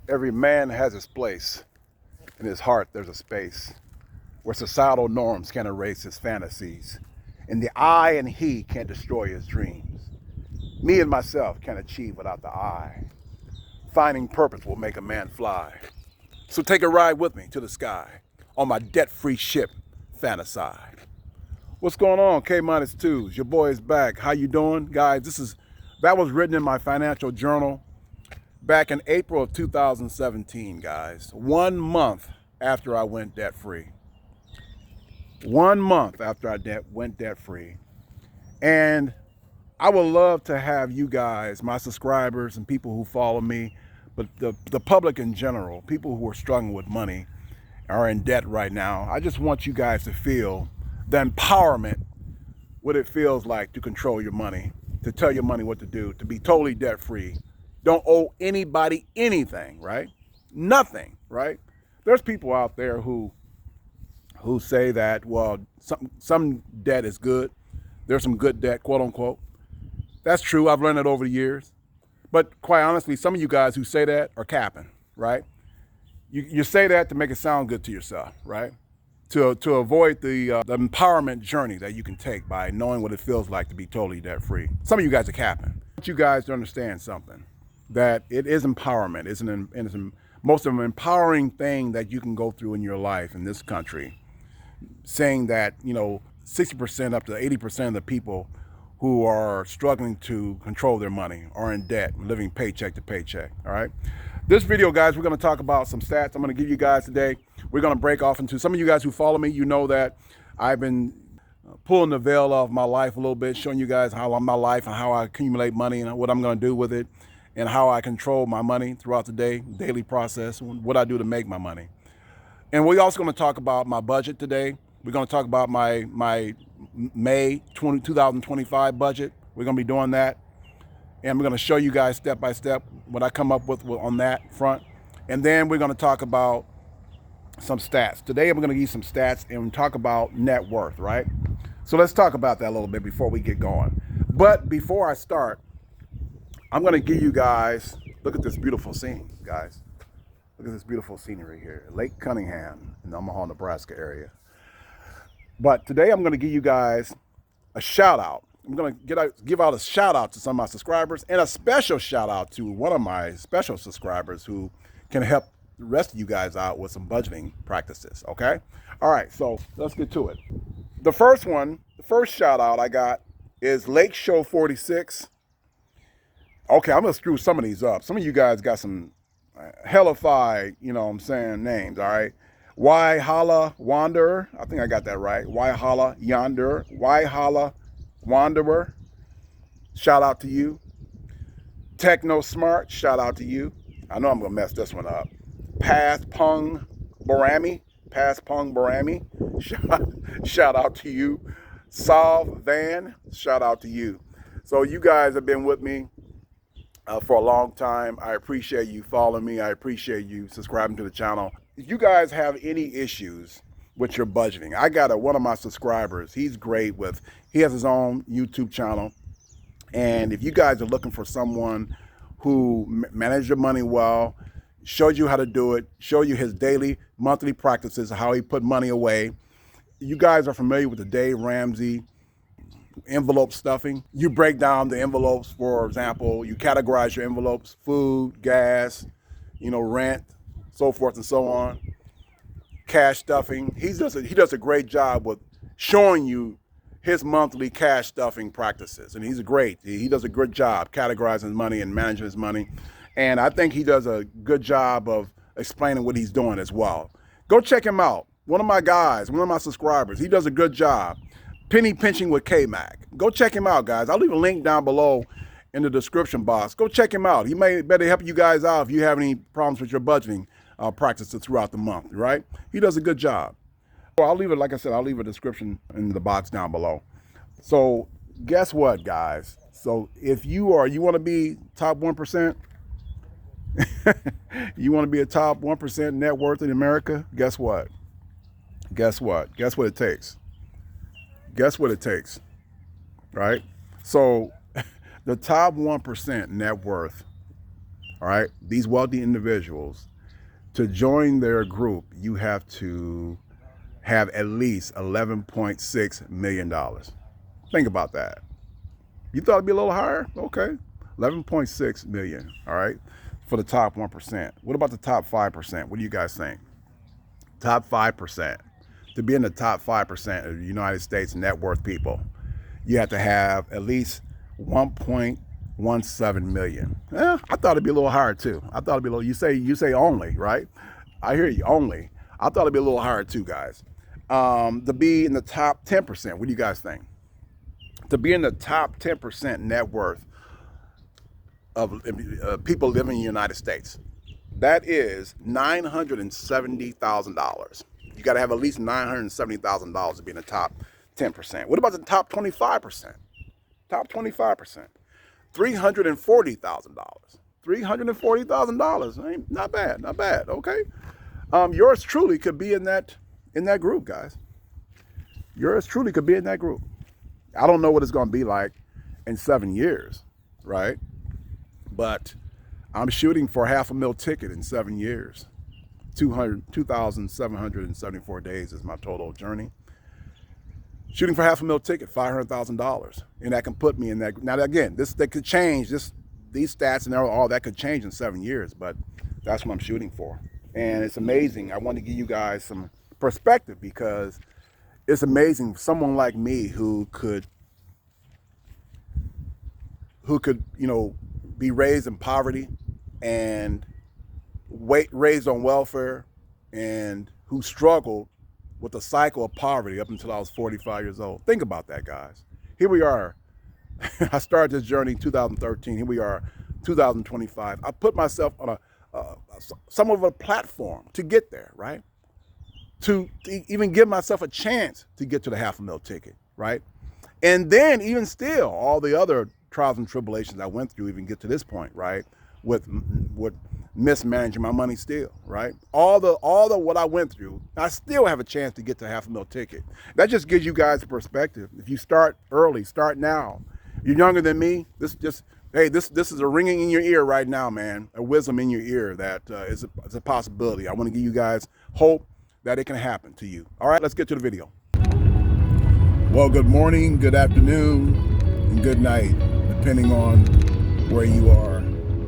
Every man has his place. In his heart, there's a space where societal norms can't erase his fantasies. And the I and he can't destroy his dreams. Me and myself can't achieve without the I. Finding purpose will make a man fly. So take a ride with me to the sky on my debt-free ship, Fantaside. What's going on, K-2s? Your boy is back. How you doing? Guys, that was written in my financial journal back in April of 2017, guys. 1 month after I went debt-free. 1 month after I went debt-free. And I would love to have you guys, my subscribers and people who follow me, but the public in general, people who are struggling with money, are in debt right now. I just want you guys to feel the empowerment, what it feels like to control your money, to tell your money what to do, to be totally debt-free. Don't owe anybody anything, right? Nothing, right? There's people out there who say that, well, some debt is good. There's some good debt, quote unquote. That's true. I've learned it over the years. But quite honestly, some of you guys who say that are capping, right? You say that to make it sound good to yourself, right? To avoid the empowerment journey that you can take by knowing what it feels like to be totally debt-free. Some of you guys are capping. I want you guys to understand something, that it is empowerment. It's the most empowering thing that you can go through in your life in this country. Saying that, 60% up to 80% of the people who are struggling to control their money are in debt, living paycheck to paycheck, all right? This video, guys, we're gonna talk about some stats I'm gonna give you guys today. We're gonna break off into, some of you guys who follow me, you know that I've been pulling the veil off my life a little bit, showing you guys how my life and how I accumulate money and what I'm gonna do with it and how I control my money throughout the day, daily process, what I do to make my money. And we're also gonna talk about my budget today. We're gonna talk about my May 2025 budget. We're gonna be doing that. And we're gonna show you guys step by step what I come up with on that front. And then we're gonna talk about some stats. Today I'm gonna give you some stats and talk about net worth, right? So let's talk about that a little bit before we get going. But before I start, I'm gonna give you guys, look at this beautiful scene, guys. Look at this beautiful scenery here, Lake Cunningham in the Omaha, Nebraska area. But today I'm gonna give you guys a shout out. I'm gonna give out a shout out to some of my subscribers and a special shout out to one of my special subscribers who can help the rest of you guys out with some budgeting practices, okay? All right, so let's get to it. The first shout out I got is Lake Show 46. Okay, I'm gonna screw some of these up. Some of you guys got some hellified, names, all right? Waihala Wanderer, I think I got that right. Waihala Wanderer, shout out to you. Techno Smart, shout out to you. I know I'm gonna mess this one up. Path Pung Barami, shout out to you. Solve Van, shout out to you. So you guys have been with me for a long time. I appreciate you following me. I appreciate you subscribing to the channel. If you guys have any issues with your budgeting, I got one of my subscribers. He's great he has his own YouTube channel. And if you guys are looking for someone who manages your money well, shows you how to do it, show you his daily, monthly practices, how he put money away. You guys are familiar with the Dave Ramsey envelope stuffing. You break down the envelopes, for example, you categorize your envelopes, food, gas, rent, so forth and so on. Cash stuffing. He does a great job with showing you his monthly cash stuffing practices. And he does a good job categorizing money and managing his money. And I think he does a good job of explaining what he's doing as well. Go check him out. One of my guys, one of my subscribers, he does a good job. Penny Pinching with K-Mac. Go check him out, guys. I'll leave a link down below in the description box. Go check him out. He may better help you guys out if you have any problems with your budgeting practices throughout the month, right? He does a good job. So I'll leave it, like I said, I'll leave a description in the box down below. So guess what, guys? So if you want to be top 1%, you want to be a top 1% net worth in America, guess what? Guess what it takes? Guess what it takes, right? So the top 1% net worth all right, these wealthy individuals, to join their group, you have to have at least $11.6 million. Think about that. You thought it'd be a little higher? Okay. 11.6 million, all right, for the top 1%. What about the top 5%? What do you guys think? Top 5%. To be in the top 5% of the United States net worth people, you have to have at least 1.17 million. I thought it'd be a little higher too. I thought it'd be a little, you say only, right? I hear you, only. I thought it'd be a little higher too, guys. To be in the top 10%, what do you guys think? To be in the top 10% net worth of people living in the United States, that is $970,000. You got to have at least $970,000 to be in the top 10%. What about the top 25%? Top 25%, $340,000. $340,000. Ain't not bad, not bad. Okay, yours truly could be in that group, guys. Yours truly could be in that group. I don't know what it's going to be like in 7 years, right? But I'm shooting for $500,000 ticket in 7 years. 2,774 days is my total journey. Shooting for $500,000 ticket, $500,000, and that can put me in that. Now again, that could change. These stats and all that could change in 7 years, but that's what I'm shooting for. And it's amazing. I want to give you guys some perspective, because it's amazing someone like me who could be raised in poverty and raised on welfare, and who struggled with the cycle of poverty up until I was 45 years old. Think about that, guys. Here we are. I started this journey in 2013. Here we are, 2025. I put myself on some of a platform to get there, right? To even give myself a chance to get to the $500,000 ticket, right? And then even still, all the other trials and tribulations I went through even get to this point, right? With mismanaging my money still, right? All the what I went through, I still have a chance to get to $500,000 ticket. That just gives you guys a perspective. If you start early, start now. You're younger than me. This is a ringing in your ear right now, man. A wisdom in your ear that is a possibility. I want to give you guys hope that it can happen to you. All right, let's get to the video. Well, good morning, good afternoon, and good night, depending on where you are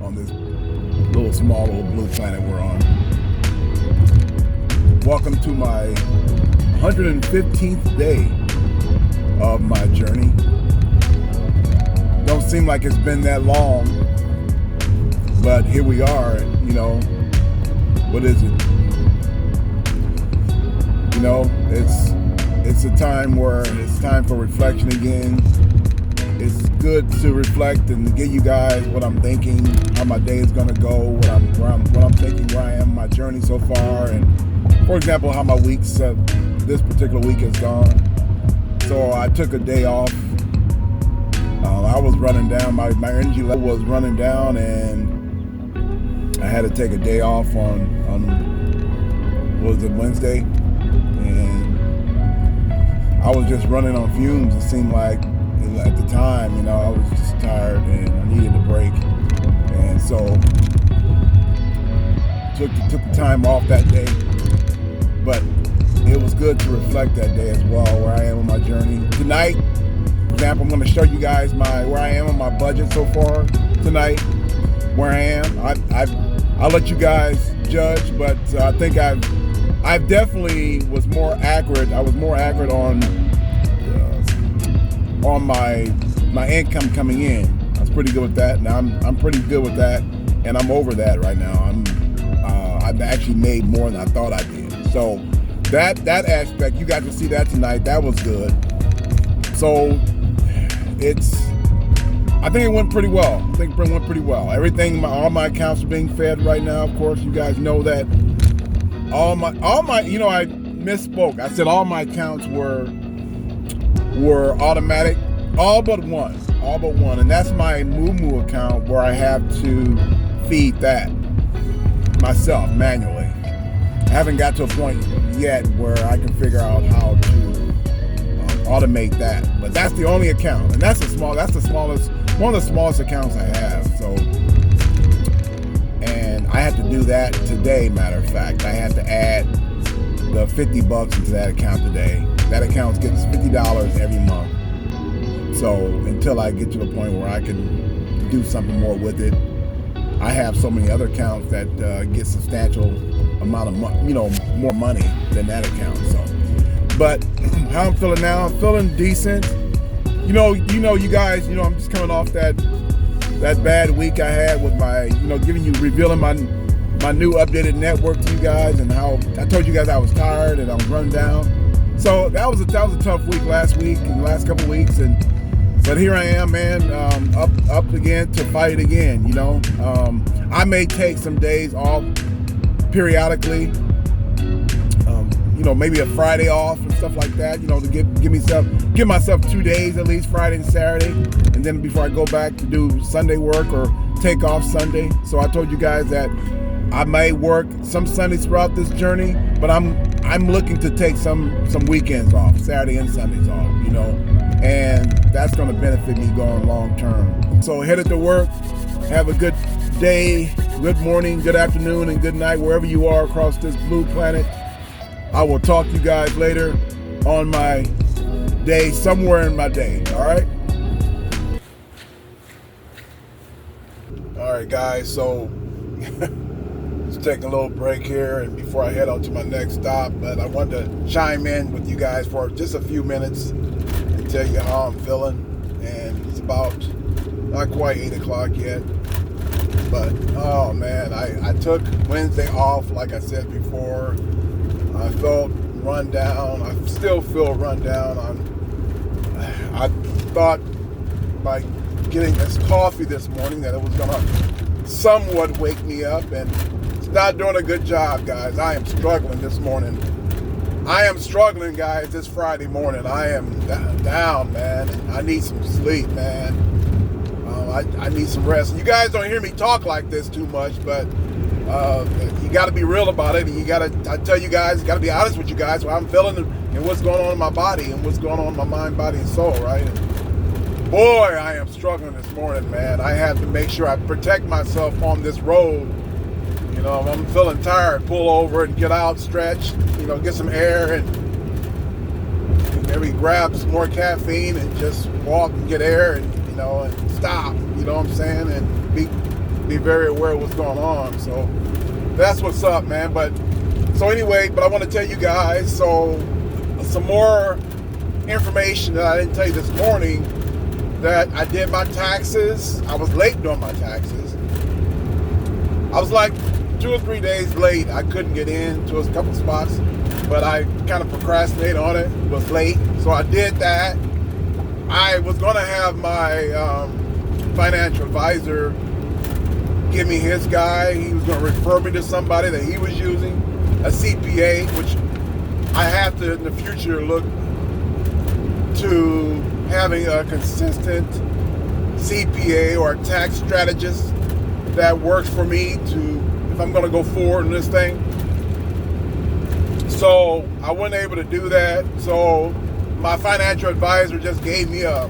on this little small little blue planet we're on. Welcome to my 115th day of my journey. Don't seem like it's been that long, but here we are. What is it? It's a time where it's time for reflection again. It's good to reflect and give you guys what I'm thinking, how my day is gonna go, what I'm thinking, where I am, my journey so far, and for example, how my this particular week has gone. So I took a day off. I was running down, my energy level was running down, and I had to take a day off on Wednesday, and I was just running on fumes. It seemed like at the time, I was just tired and I needed a break, and so took the time off that day. But it was good to reflect that day as well, where I am on my journey. Tonight, for example, I'm going to show you guys where I am on my budget so far tonight, where I am. I'll let you guys judge, but I think I definitely was more accurate. I was more accurate on my income coming in. I was pretty good with that, and I'm pretty good with that, and I'm over that right now. I've actually made more than I thought I did. So that aspect, you got to see that tonight. That was good. So I think it went pretty well. Everything, all my accounts are being fed right now. Of course, you guys know that. All my, I misspoke. I said all my accounts were automatic, all but one, and that's my Moo account, where I have to feed that myself manually. I haven't got to a point yet where I can figure out how to automate that, but that's the only account, and that's one of the smallest accounts I have. So I had to do that today, matter of fact. I had to add the $50 into that account today. That account gets $50 every month. So until I get to the point where I can do something more with it, I have so many other accounts that get substantial amount of more money than that account. So, but how I'm feeling now? I'm feeling decent. You guys. I'm just coming off that bad week I had with my, revealing my new updated network to you guys, and how I told you guys I was tired and I was run down. So that was a tough week last week and the last couple of weeks, but here I am, man, up again to fight again. I may take some days off periodically. Maybe a Friday off and stuff like that. To give myself 2 days at least, Friday and Saturday, and then before I go back to do Sunday work or take off Sunday. So I told you guys that I may work some Sundays throughout this journey, but I'm looking to take some weekends off, Saturday and Sundays off, and that's going to benefit me going long term. So headed to work. Have a good day, good morning, good afternoon, and good night wherever you are across this blue planet. I will talk to you guys later on my day, somewhere in my day. All right? All right, guys. So just taking a little break here and before I head on to my next stop. But I wanted to chime in with you guys for just a few minutes and tell you how I'm feeling. And it's about not quite 8 o'clock yet. But, oh, man, I took Wednesday off, like I said before. I felt run down. I still feel run down. I thought by getting this coffee this morning that it was going to somewhat wake me up, and it's not doing a good job, guys. I am struggling this morning. I am struggling, guys, this Friday morning. I am down, man. I need some sleep, man. I need some rest. You guys don't hear me talk like this too much, but you got to be real about it, and I tell you guys, got to be honest with you guys, what I'm feeling and what's going on in my body and what's going on in my mind, body, and soul, right? And boy, I am struggling this morning, man. I have to make sure I protect myself on this road. If I'm feeling tired, pull over and get out, stretch, get some air, and maybe grab some more caffeine and just walk and get air, and and stop, what I'm saying, and be very aware of what's going on. So that's what's up, man. But I want to tell you guys some more information that I didn't tell you this morning, that I did my taxes. I was late doing my taxes. I was like 2 or 3 days late. I couldn't get into a couple spots, but I kind of procrastinated on it, was late. So I did that. I was going to have my financial advisor give me his guy. He was going to refer me to somebody that he was using, a CPA, which I have to in the future look to having a consistent CPA or a tax strategist that works for me if I'm going to go forward in this thing. So I wasn't able to do that. So my financial advisor just gave me a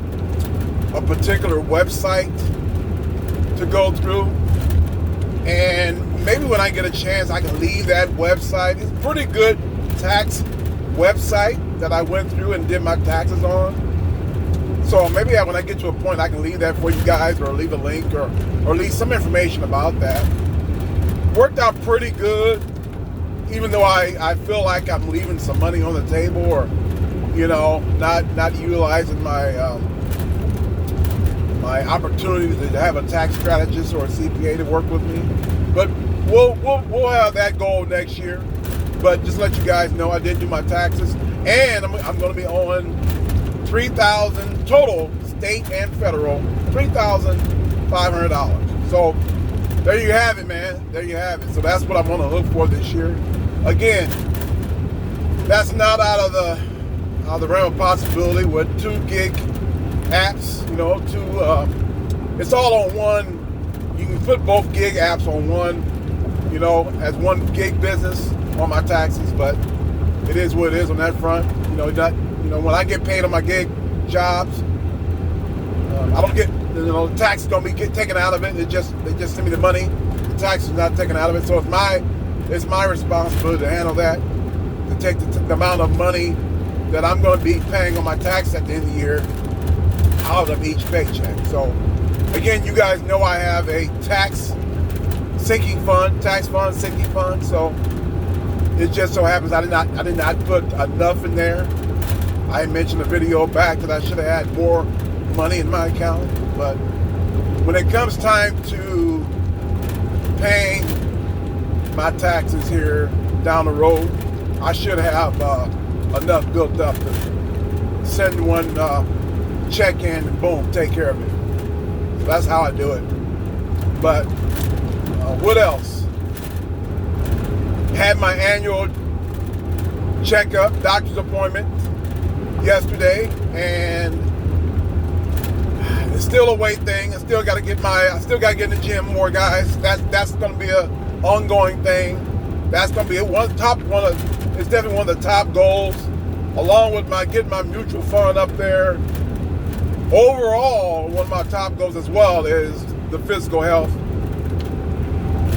particular website to go through. And maybe when I get a chance, I can leave that website. It's a pretty good tax website that I went through and did my taxes on. So maybe when I get to a point, I can leave that for you guys, or leave a link, or leave some information about that. Worked out pretty good, even though I feel like I'm leaving some money on the table, or not utilizing my my opportunity to have a tax strategist or a CPA to work with me. But we'll have that goal next year. But just let you guys know, I did do my taxes, and I'm going to be owing $3,000 total, state and federal, $3,500. So there you have it, man. There you have it. So that's what I'm going to look for this year. Again, that's not out of the realm of possibility with 2 gig apps, it's all on one. You can put both gig apps on one, as one gig business on my taxes, but it is what it is on that front. When I get paid on my gig jobs, I don't get, the tax is gonna be taken out of it. They just send me the money, the taxes not taken out of it. So it's my responsibility to handle that, to take the amount of money that I'm going to be paying on my tax at the end of the year out of each paycheck. So again, you guys know I have a tax sinking fund. So it just so happens I did not put enough in there. I mentioned a video back that I should have had more money in my account, but when it comes time to paying my taxes here down the road, I should have enough built up to send one check in and boom, take care of it. So that's how I do it. But what else? Had my annual checkup, doctor's appointment yesterday, and it's still a weight thing. I still got to get in the gym more, guys. That's going to be a ongoing thing. That's going to be it's definitely one of the top goals, along with getting my mutual fund up there. Overall, one of my top goals as well is the physical health.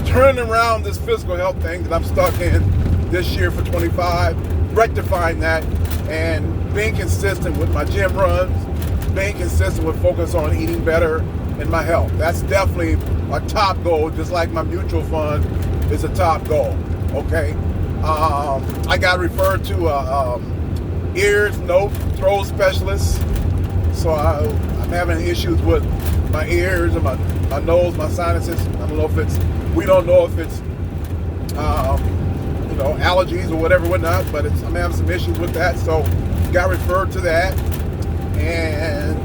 Turning around this physical health thing that I'm stuck in this year for 25, rectifying that, and being consistent with my gym runs, being consistent with focus on eating better and my health. That's definitely a top goal, just like my mutual fund is a top goal, okay? I got referred to a ears, nose, throat specialist. So I'm having issues with my ears and my nose, my sinuses. We don't know if it's allergies or whatever, whatnot, but I'm having some issues with that. So got referred to that, and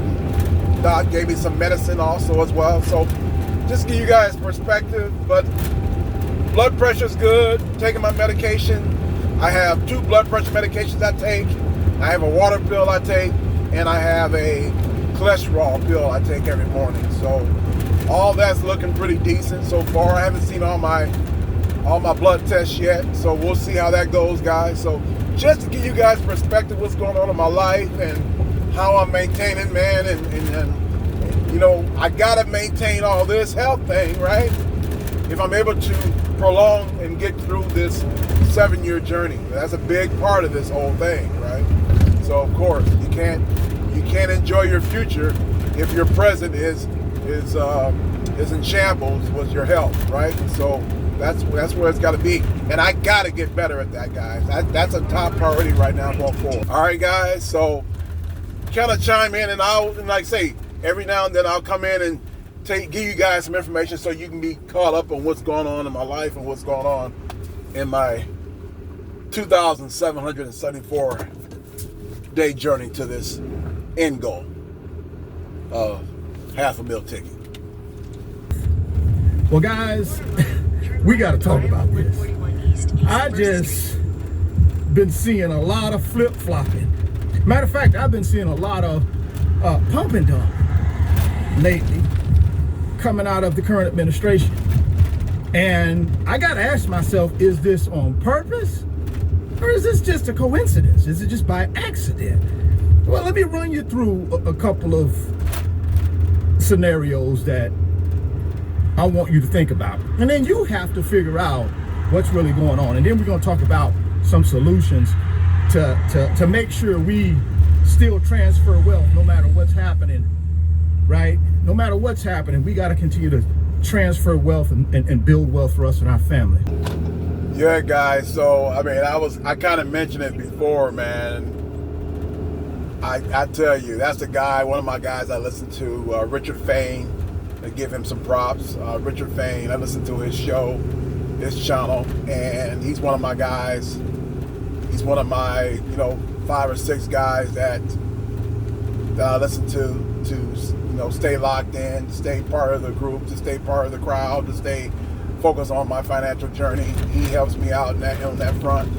Doc gave me some medicine also as well. So just give you guys perspective, but blood pressure's good, taking my medication. I have 2 blood pressure medications I take. I have a water pill I take, and I have a cholesterol pill I take every morning. So all that's looking pretty decent so far. I haven't seen all my blood tests yet, so we'll see how that goes, guys. So just to give you guys perspective what's going on in my life and how I'm maintaining, man, and I gotta maintain all this health thing, right? If I'm able to prolong and get through this 7-year journey. That's a big part of this whole thing, right? So of course you can't enjoy your future if your present is in shambles with your health, right? So that's where it's got to be, and I got to get better at that, guys. That's a top priority right now going forward. All right, guys. So kind of chime in, and like I say, every now and then I'll come in and give you guys some information so you can be caught up on what's going on in my life and what's going on in my 2,774 day journey to this end goal of $500,000 ticket. Well, guys, we got to talk about this. I just been seeing a lot of flip-flopping. Matter of fact, I've been seeing a lot of pump and dump lately coming out of the current administration. And I got to ask myself, is this on purpose? Or is this just a coincidence? Is it just by accident? Well, let me run you through a couple of scenarios that I want you to think about. And then you have to figure out what's really going on. And then we're going to talk about some solutions to make sure we still transfer wealth no matter what's happening, right? No matter what's happening, we got to continue to transfer wealth and build wealth for us and our family. Yeah, guys. So, I kind of mentioned it before, man. I tell you, that's the guy, one of my guys I listen to, Richard Fain. I give him some props. Richard Fain, I listen to his show, his channel, and he's one of my guys. He's one of my, 5 or 6 guys that I listen to stay locked in, to stay part of the group, to stay part of the crowd, to stay focused on my financial journey. He helps me out on that front.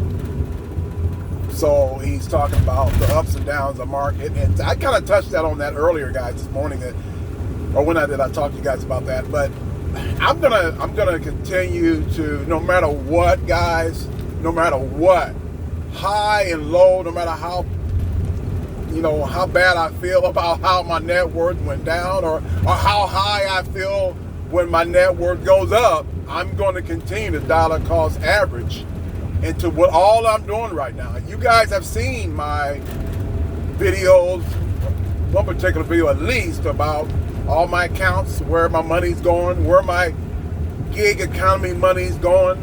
So he's talking about the ups and downs of the market, and I kind of touched on that earlier, guys, this morning. I talked to you guys about that. But I'm gonna continue to, no matter what, guys, no matter what, high and low, no matter how bad I feel about how my net worth went down, or how high I feel when my net worth goes up, I'm going to continue to dollar cost average into what all I'm doing right now. You guys have seen my videos, one particular video at least, about all my accounts, where my money's going, where my gig economy money's going,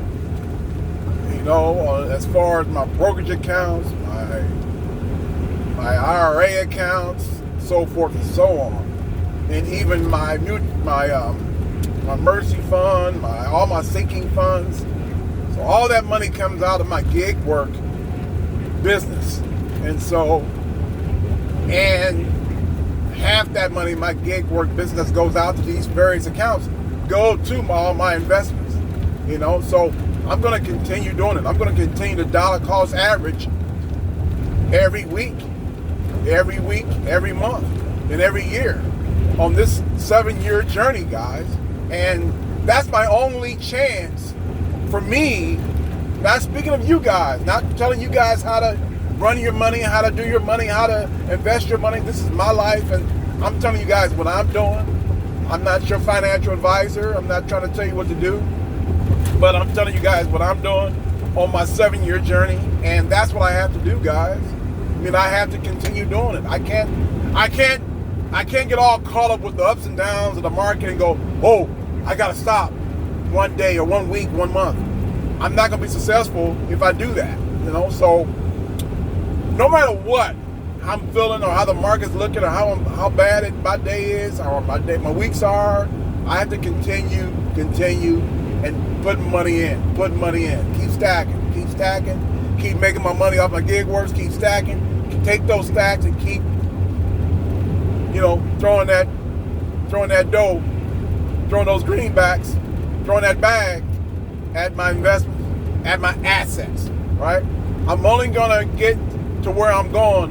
you know, as far as my brokerage accounts, my IRA accounts, so forth and so on, and even my emergency fund, all my sinking funds. So all that money comes out of my gig work business, and half that money, my gig work business, goes out to these various accounts, go to all my investments, you know. So I'm going to continue doing it. I'm going to continue to dollar cost average every week, every month, and every year on this 7-year journey, guys. And that's my only chance for me, not speaking of you guys, not telling you guys how to run your money, how to do your money, how to invest your money. This is my life, and I'm telling you guys what I'm doing. I'm not your financial advisor. I'm not trying to tell you what to do, but I'm telling you guys what I'm doing on my 7-year journey, and that's what I have to do, guys. I mean, I have to continue doing it. I can't get all caught up with the ups and downs of the market and go, whoa, I gotta stop one day or 1 week, 1 month. I'm not gonna be successful if I do that, you know. So no matter what I'm feeling or how the market's looking or how bad my day is or my weeks are, I have to continue and put money in, keep stacking, keep making my money off my gig works, keep stacking, take those stacks and keep, you know, throwing that dough, throwing those greenbacks, throwing that bag at my investments, at my assets, right? I'm only gonna get to where I'm going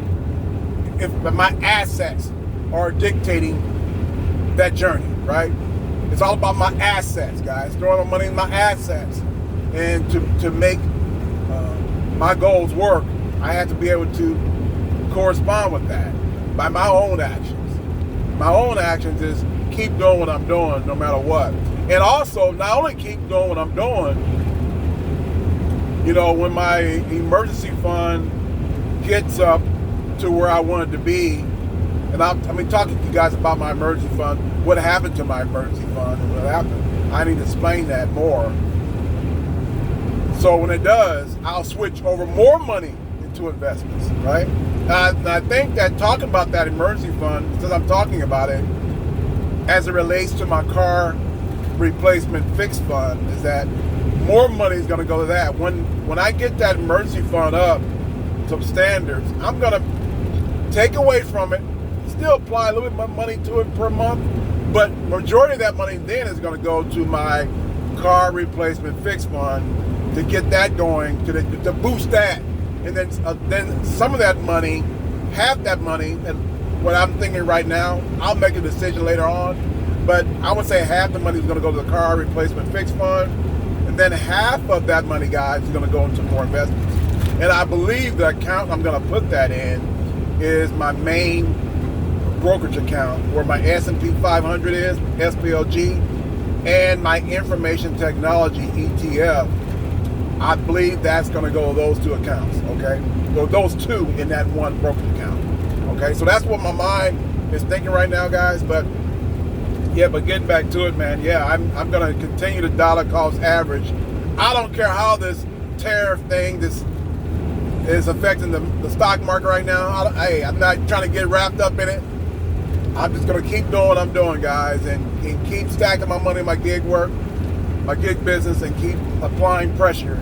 if my assets are dictating that journey, right? It's all about my assets, guys. Throwing my money in my assets, and to make my goals work, I have to be able to correspond with that by my own actions. My own actions is keep doing what I'm doing no matter what. And also, not only keep doing what I'm doing, you know, when my emergency fund gets up to where I want it to be, and I mean, talking to you guys about my emergency fund, what happened to my emergency fund and what happened, I need to explain that more. So when it does, I'll switch over more money into investments, right? And I think that talking about that emergency fund, since I'm talking about it, as it relates to my car replacement fixed fund, is that more money is going to go to that. When I get that emergency fund up to standards, I'm going to take away from it, still apply a little bit more money to it per month, but majority of that money then is going to go to my car replacement fixed fund to get that going, to boost that. And then some of that money, half that money, and what I'm thinking right now, I'll make a decision later on, but I would say half the money is going to go to the car replacement fixed fund, and then half of that money, guys, is going to go into more investments. And I believe the account I'm going to put that in is my main brokerage account, where my S&P 500 is, SPLG, and my information technology ETF. I believe that's going to go to those two accounts, okay? So those two in that one brokerage account, okay? So that's what my mind is thinking right now, guys. But yeah, but getting back to it, man, yeah, I'm going to continue to dollar cost average. I don't care how this tariff thing, this is affecting the stock market right now. I'm not trying to get wrapped up in it. I'm just going to keep doing what I'm doing, guys, and keep stacking my money in my gig work, my gig business, and keep applying pressure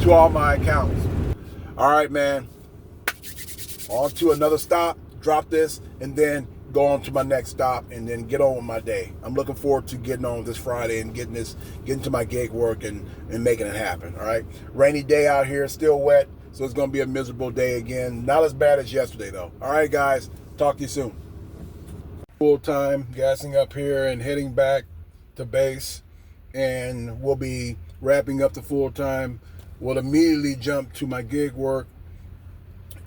to all my accounts. All right, man. On to another stop. Drop this, and then go on to my next stop, and then get on with my day. I'm looking forward to getting on this Friday and getting to my gig work and making it happen. All right. Rainy day out here, still wet, so it's going to be a miserable day again. Not as bad as yesterday, though. All right, guys. Talk to you soon. Full time gassing up here and heading back to base, and we'll be wrapping up the full time. We'll immediately jump to my gig work.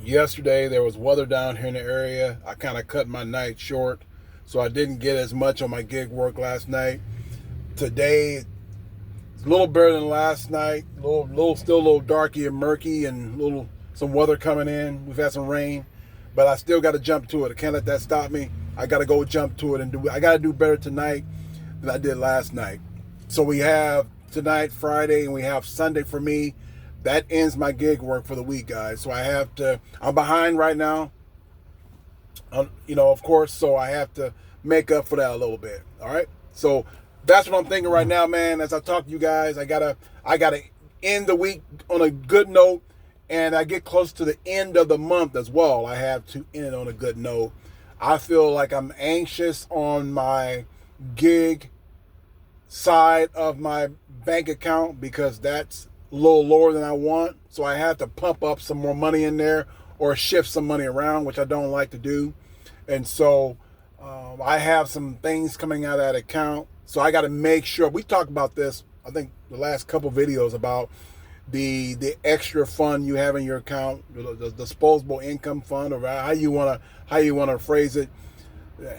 Yesterday there was weather down here in the area. I kind of cut my night short, so I didn't get as much on my gig work last night. Today, it's a little better than last night. Still a little darky and murky, and some weather coming in. We've had some rain, but I still got to jump to it. I can't let that stop me. I got to go jump to it and do. I got to do better tonight than I did last night. So we have tonight, Friday, and we have Sunday for me. That ends my gig work for the week, guys. So I'm behind right now, of course, so I have to make up for that a little bit. All right. So that's what I'm thinking right now, man. As I talk to you guys, I gotta end the week on a good note, and I get close to the end of the month as well. I have to end it on a good note. I feel like I'm anxious on my gig side of my bank account because that's a little lower than I want. So I have to pump up some more money in there or shift some money around, which I don't like to do. And so I have some things coming out of that account. So I got to make sure. We talked about this, I think, the last couple videos about the extra fund you have in your account, the disposable income fund, or how you want to phrase it.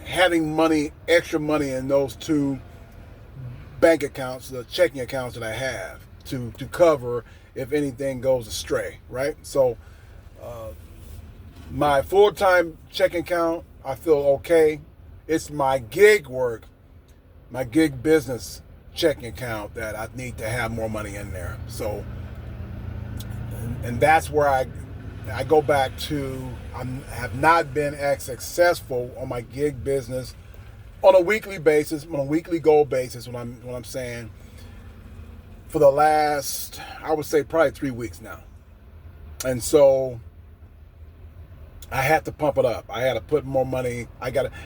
Having extra money in those two bank accounts, the checking accounts that I have to cover if anything goes astray, right? So my full-time checking account, I feel okay. It's my gig work, my gig business checking account that I need to have more money in there. So, and that's where I go back to, I have not been as successful on my gig business on a weekly basis, on a weekly goal basis, what I'm saying, for the last, I would say probably 3 weeks now. And so I had to pump it up. I had to put more money.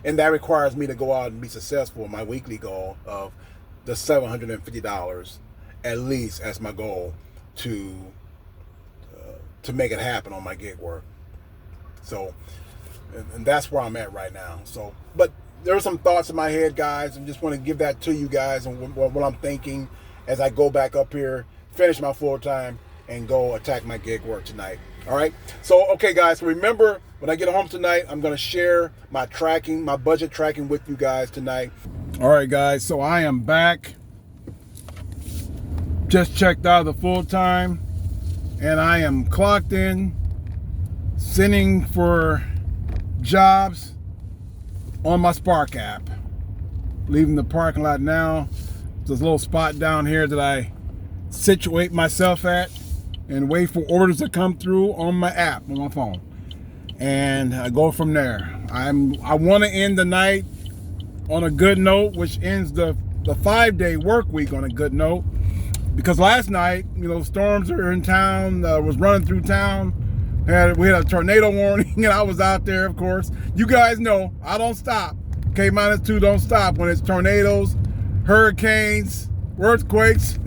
And that requires me to go out and be successful in my weekly goal of the $750 at least as my goal to make it happen on my gig work. So, and that's where I'm at right now. So, but there are some thoughts in my head, guys, and just want to give that to you guys and what I'm thinking as I go back up here, finish my full time, and go attack my gig work tonight. All right. So, okay, guys, remember, when I get home tonight, I'm going to share my budget tracking with you guys tonight. All right, guys. So I am back. Just checked out of the full time, and I am clocked in, sending for jobs on my Spark app. Leaving the parking lot now. There's a little spot down here that I situate myself at and wait for orders to come through on my app, on my phone. And I go from there. I want to end the night on a good note, which ends the 5-day work week on a good note. Because last night, storms are in town, was running through town. We had a tornado warning, and I was out there, of course. You guys know, I don't stop. K-2 don't stop when it's tornadoes, hurricanes, earthquakes.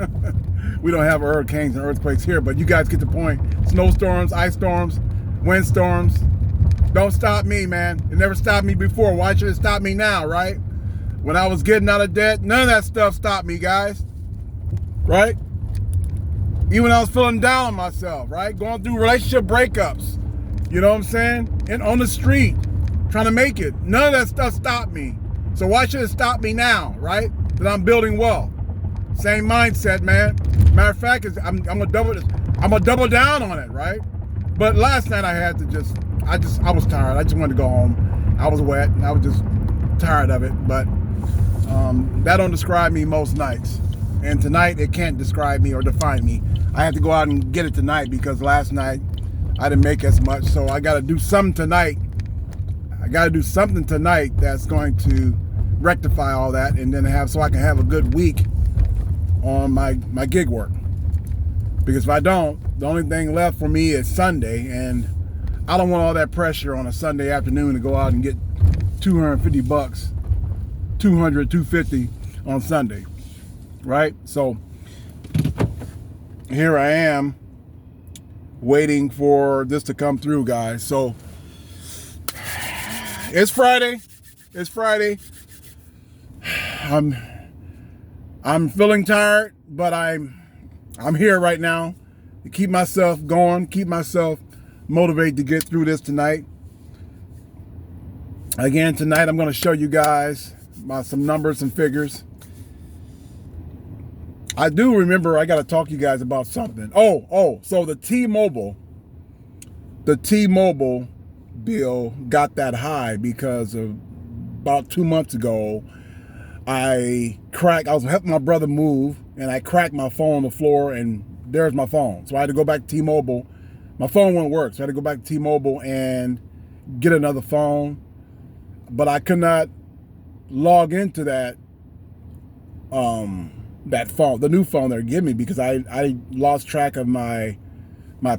We don't have hurricanes and earthquakes here, but you guys get the point. Snowstorms, ice storms, windstorms. Don't stop me, man. It never stopped me before. Why should it stop me now, right? When I was getting out of debt, none of that stuff stopped me, guys. Right? Even when I was feeling down on myself, right? Going through relationship breakups. You know what I'm saying? And on the street, trying to make it. None of that stuff stopped me. So why should it stop me now, right? That I'm building wealth. Same mindset, man. Matter of fact, I'm gonna double down on it, right? But last night I was tired. I just wanted to go home. I was wet. I was just tired of it. But that don't describe me most nights. And tonight it can't describe me or define me. I have to go out and get it tonight because last night I didn't make as much. So I got to do something tonight. I got to do something tonight that's going to rectify all that, and then so I can have a good week on my gig work. Because if I don't, the only thing left for me is Sunday, and I don't want all that pressure on a Sunday afternoon to go out and get $250, $250 on Sunday, right? So here I am waiting for this to come through, guys. So it's Friday. It's Friday. I'm feeling tired, but I'm here right now to keep myself going, keep myself motivated to get through this tonight. Again, tonight I'm going to show you guys some numbers and figures. I do remember I got to talk to you guys about something. So the T-Mobile bill got that high because of about 2 months ago, I was helping my brother move, and I cracked my phone on the floor, and there's my phone. So I had to go back to T-Mobile. My phone wouldn't work, so I had to go back to T-Mobile and get another phone. But I could not log into that phone, the new phone they're giving me, because I lost track of my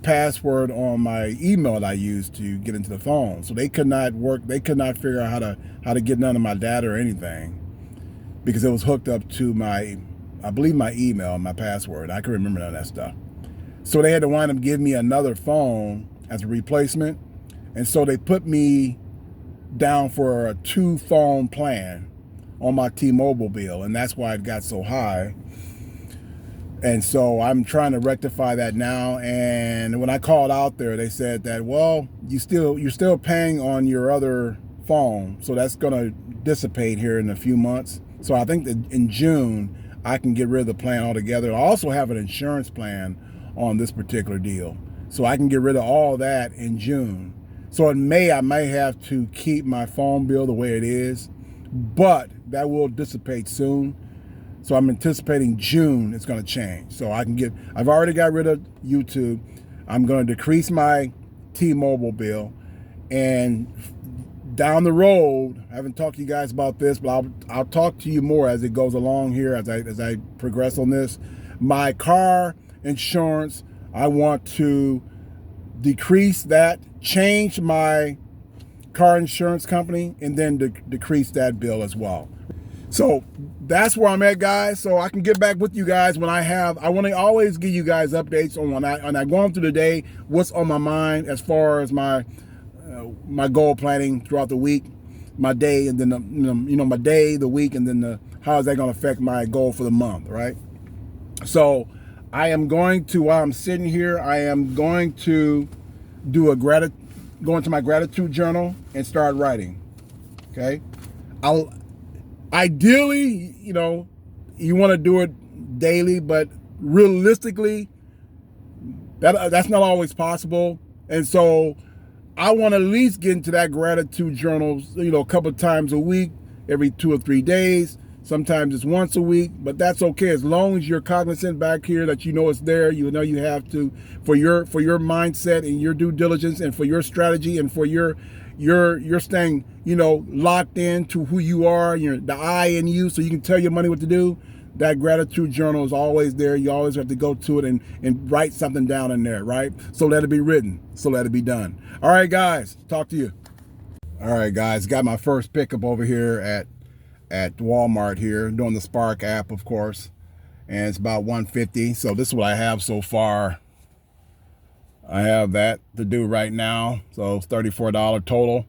password on my email that I used to get into the phone. So they could not figure out how to get none of my data or anything, because it was hooked up to I believe my email and my password. I can remember none of that stuff. So they had to wind up giving me another phone as a replacement. And so they put me down for a 2-phone plan on my T-Mobile bill, and that's why it got so high. And so I'm trying to rectify that now. And when I called out there, they said that, well, you're still paying on your other phone, so that's going to dissipate here in a few months. So I think that in June I can get rid of the plan altogether. I also have an insurance plan on this particular deal, so I can get rid of all that in June. So in May I may have to keep my phone bill the way it is, but that will dissipate soon. So I'm anticipating June it's going to change. So I've already got rid of YouTube. I'm going to decrease my T-Mobile bill, and down the road, I haven't talked to you guys about this, but I'll talk to you more as it goes along here, as I progress on this. My car insurance, I want to decrease that, change my car insurance company, and then decrease that bill as well. So that's where I'm at, guys. So I can get back with you guys when I want to always give you guys updates on when I go on through the day, what's on my mind as far as my goal planning throughout the week, my day, and then my day, the week, and then how is that going to affect my goal for the month, right? So I am going to, while I'm sitting here, I am going to go into my gratitude journal and start writing. Okay, ideally, you want to do it daily, but realistically, that's not always possible. And so I want to at least get into that gratitude journal, a couple of times a week, every 2 or 3 days. Sometimes it's once a week, but that's okay as long as you're cognizant back here that it's there. You have to, for your mindset and your due diligence, and for your strategy, and for your staying locked in to who you are, the I in you, so you can tell your money what to do. That gratitude journal is always there. You always have to go to it and write something down in there, right? So let it be written, so let it be done. All right, guys, talk to you. All right, guys, got my first pickup over here at Walmart here, doing the Spark app, of course, and it's about $150. So this is what I have so far. I have that to do right now, so it's $34 total.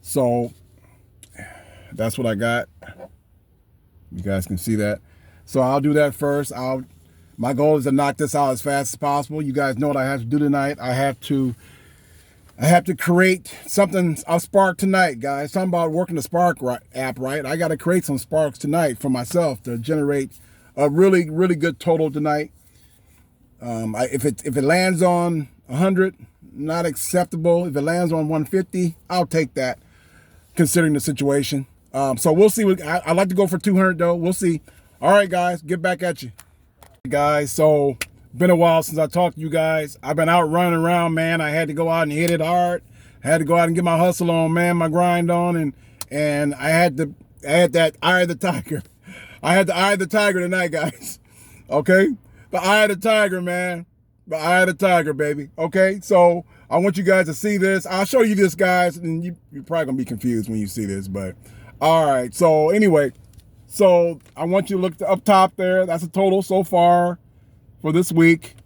So that's what I got. You guys can see that. So I'll do that first. My goal is to knock this out as fast as possible. You guys know what I have to do tonight. I have to create something of Spark tonight, guys. Talking about working the Spark app, right? I got to create some Sparks tonight for myself to generate a really, really good total tonight. If it lands on 100, not acceptable. If it lands on 150, I'll take that, considering the situation. So we'll see. I like to go for 200 though. We'll see. All right, guys, get back at you, guys. So been a while since I talked to you guys. I've been out running around, man. I had to go out and hit it hard. I had to go out and get my hustle on, man, my grind on, and I had that eye of the tiger. I had the eye of the tiger tonight, guys. Okay, the eye of the tiger, man. The eye of the tiger, baby. Okay, so I want you guys to see this. I'll show you this, guys, and you're probably gonna be confused when you see this, but all right. So anyway, so I want you to look up top there. That's a total so far for this week.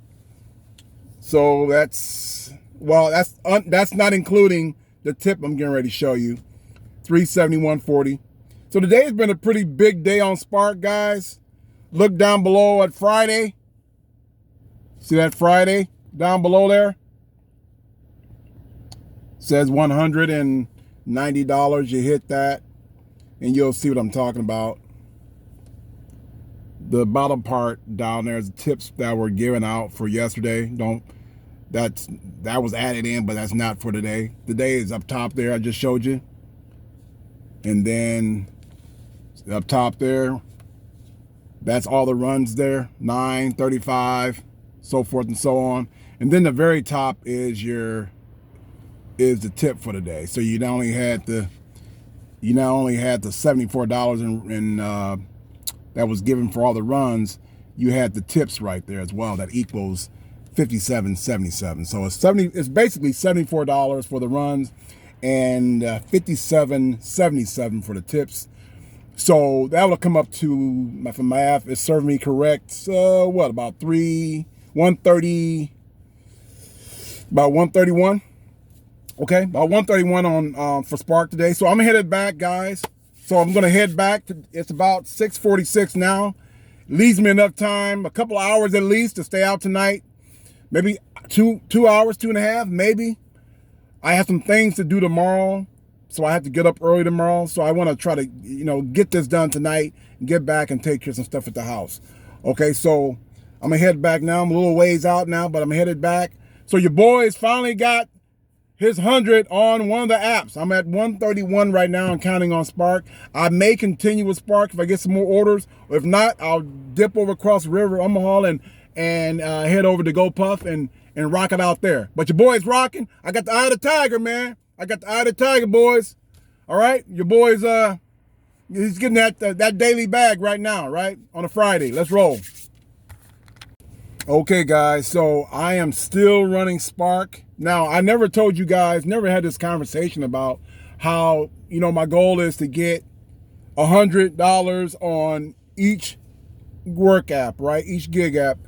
So that's not including the tip I'm getting ready to show you. $371.40. So today has been a pretty big day on Spark, guys. Look down below at Friday. See that Friday down below there? Says $190. You hit that and you'll see what I'm talking about. The bottom part down there is the tips that were given out for yesterday. That was added in, but that's not for today. Today is up top there. I just showed you. And then up top there, that's all the runs there, 9, 35, so forth and so on. And then the very top is the tip for the day. So you not only had the $74 in that was given for all the runs, you had the tips right there as well. That equals $57.77. So it's basically $74 for the runs and $57.77 for the tips. So that will come up to, if my math is serving me correct, about 130, about 131. Okay, about 131 on for Spark today. So I'm headed back, guys. So I'm gonna head back. It's about 6:46 now. Leaves me enough time, a couple of hours at least, to stay out tonight. Maybe two hours, 2.5, maybe. I have some things to do tomorrow, so I have to get up early tomorrow. So I want to try to, get this done tonight and get back and take care of some stuff at the house. Okay, so I'm gonna head back now. I'm a little ways out now, but I'm headed back. So your boys finally got his 100 on one of the apps. I'm at 131 right now and counting on Spark. I may continue with Spark if I get some more orders. If not, I'll dip over across the river, Omaha, and head over to GoPuff and rock it out there. But your boy's rocking. I got the eye of the tiger, man. I got the eye of the tiger, boys. All right, your boy's he's getting that daily bag right now, right, on a Friday. Let's roll. Okay, guys, so I am still running Spark. Now, I never told you guys, never had this conversation about how, my goal is to get $100 on each work app, right? Each gig app.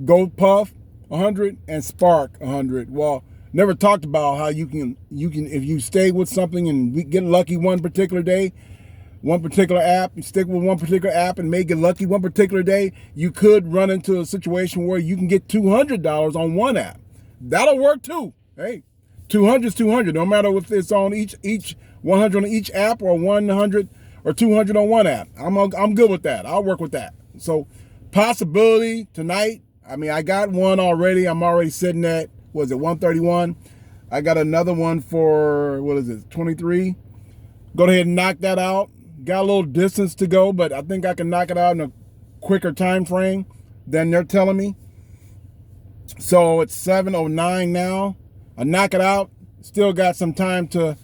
GoPuff, 100, and Spark, 100. Well, never talked about how you can, if you stay with something and get lucky one particular day, one particular app, you stick with one particular app and may get lucky one particular day, you could run into a situation where you can get $200 on one app. That'll work too. Hey, 200 is 200, no matter if it's on each 100 on each app or 100 or 200 on one app. I'm good with that. I'll work with that. So possibility tonight, I got one already. I'm already sitting at, 131? I got another one for, 23? Go ahead and knock that out. Got a little distance to go, but I think I can knock it out in a quicker time frame than they're telling me. So it's 7:09 now. I knock it out. Still got some time to,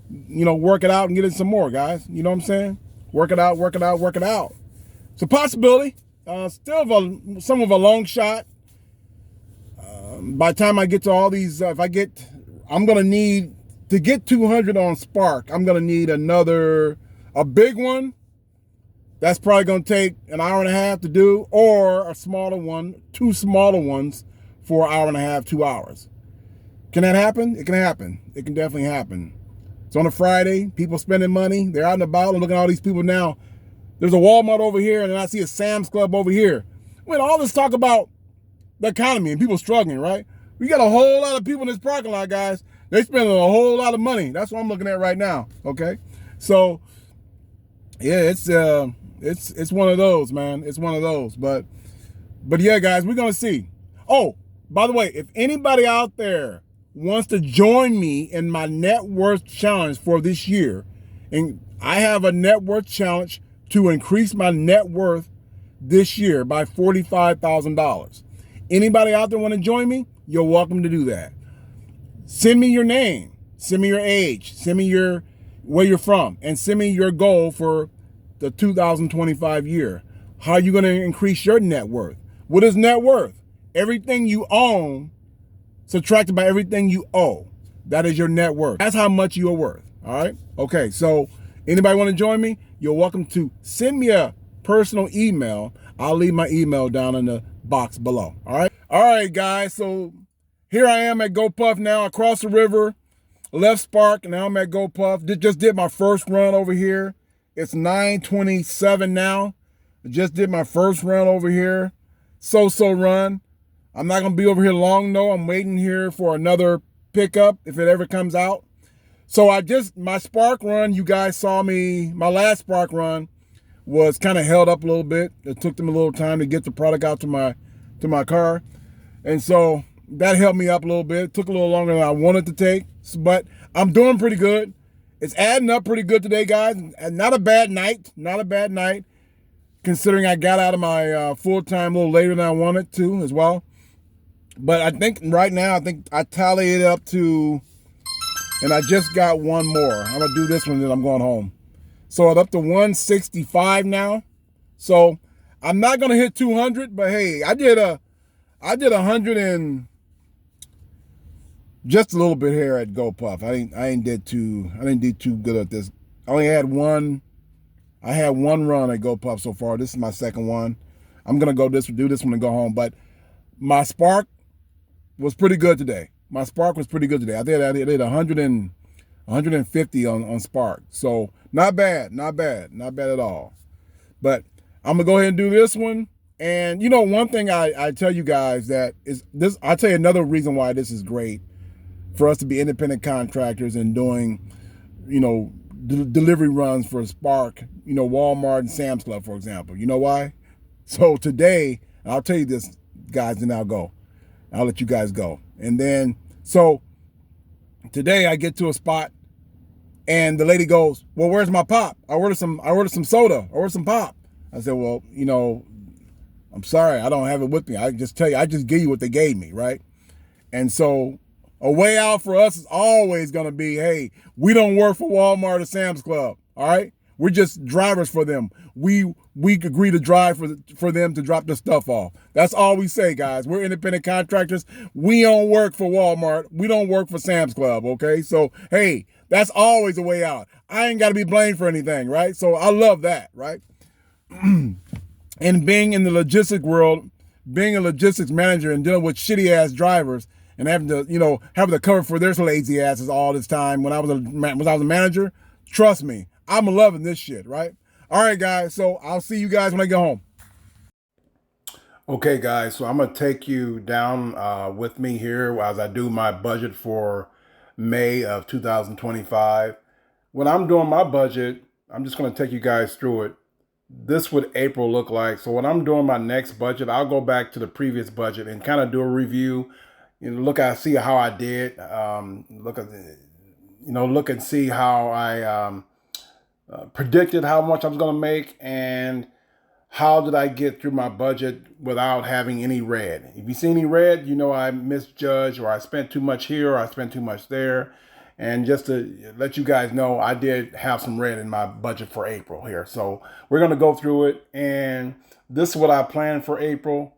work it out and get in some more, guys. You know what I'm saying? Work it out, work it out, work it out. It's a possibility. Still some of a long shot. By the time I get to all these, I'm going to need, to get 200 on Spark, I'm going to need a big one. That's probably going to take an hour and a half to do, or a smaller one, 2 smaller ones for an hour and a half, 2 hours. Can that happen? It can happen. It can definitely happen. It's on a Friday, people spending money. They're out and about and looking at all these people now. There's a Walmart over here, and then I see a Sam's Club over here. All this talk about the economy and people struggling, right? We got a whole lot of people in this parking lot, guys. They spending a whole lot of money. That's what I'm looking at right now, okay? So, yeah, it's one of those, man. It's one of those. But yeah, guys, we're going to see. Oh, by the way, if anybody out there wants to join me in my net worth challenge for this year, and I have a net worth challenge to increase my net worth this year by $45,000. Anybody out there want to join me? You're welcome to do that. Send me your name, send me your age, send me where you're from, and send me your goal for the 2025 year. How are you going to increase your net worth? What is net worth? Everything you own subtracted by everything you owe. That is your net worth. That's how much you are worth. All right? Okay, so anybody want to join me? You're welcome to send me a personal email. I'll leave my email down in the box below. All right? All right, guys. So here I am at GoPuff now, across the river, left Spark, and now I'm at GoPuff. Just did my first run over here. It's 9:27 now. I just did my first run over here. So run. I'm not going to be over here long, though. I'm waiting here for another pickup if it ever comes out. So my Spark run, you guys saw me, my last Spark run was kind of held up a little bit. It took them a little time to get the product out to my car. And so that helped me up a little bit. It took a little longer than I wanted to take, but I'm doing pretty good. It's adding up pretty good today, guys. And not a bad night. Not a bad night, considering I got out of my full-time a little later than I wanted to as well. But I think right now, I tallied it up to, and I just got one more. I'm going to do this one, then I'm going home. So it's up to 165 now. So I'm not going to hit 200, but hey, I did 100 and just a little bit here at GoPuff. I didn't do too good at this. I had one run at GoPuff so far. This is my second one. I'm gonna do this one and go home. But my spark was pretty good today. I did 150 on spark. So not bad at all. But I'm gonna go ahead and do this one. And one thing I tell you guys that is this. I'll tell you another reason why this is great for us to be independent contractors and doing, delivery runs for Spark, Walmart and Sam's Club, for example. You know why? So today, I'll tell you this, guys, and I'll let you guys go. And then, so today I get to a spot and the lady goes, well, where's my pop? I ordered some soda. I ordered some pop. I said, well, I'm sorry, I don't have it with me. I just give you what they gave me, right? And so a way out for us is always going to be, hey, we don't work for Walmart or Sam's Club, all right? We're just drivers for them. We agree to drive for them to drop the stuff off. That's all we say, guys. We're independent contractors. We don't work for Walmart. We don't work for Sam's Club, okay? So, hey, that's always a way out. I ain't got to be blamed for anything, right? So I love that, right? And being in the logistics world, being a logistics manager and dealing with shitty-ass drivers, and having to cover for their lazy asses all this time when I was a manager, trust me, I'm loving this shit, right? All right, guys, so I'll see you guys when I get home. Okay, guys, so I'm going to take you down with me here as I do my budget for May of 2025. When I'm doing my budget, I'm just going to take you guys through it. This would April look like. So when I'm doing my next budget, I'll go back to the previous budget and kind of do a review. See how I did. Look and see how I predicted how much I was going to make, and how did I get through my budget without having any red. If you see any red, I misjudged, or I spent too much here, or I spent too much there. And just to let you guys know, I did have some red in my budget for April here. So we're going to go through it, and this is what I planned for April.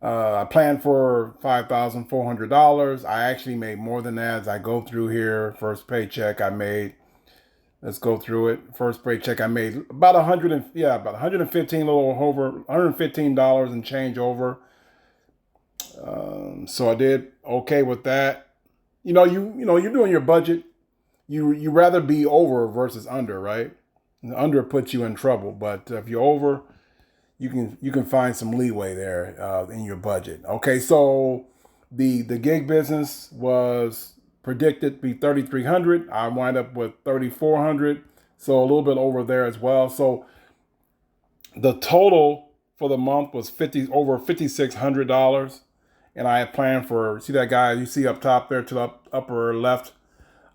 I planned for $5,400. I actually made more than that as I go through here. First paycheck I made. Let's go through it. First paycheck I made about $115, a little over $115 and change over. So I did okay with that. You're doing your budget. You rather be over versus under, right? And under puts you in trouble, but if you're over, you can find some leeway there in your budget. Okay, so the gig business was predicted to be $3,300. I wind up with $3,400, so a little bit over there as well. So the total for the month was over $5,600, and I had planned for, see that guy you see up top there to the upper left.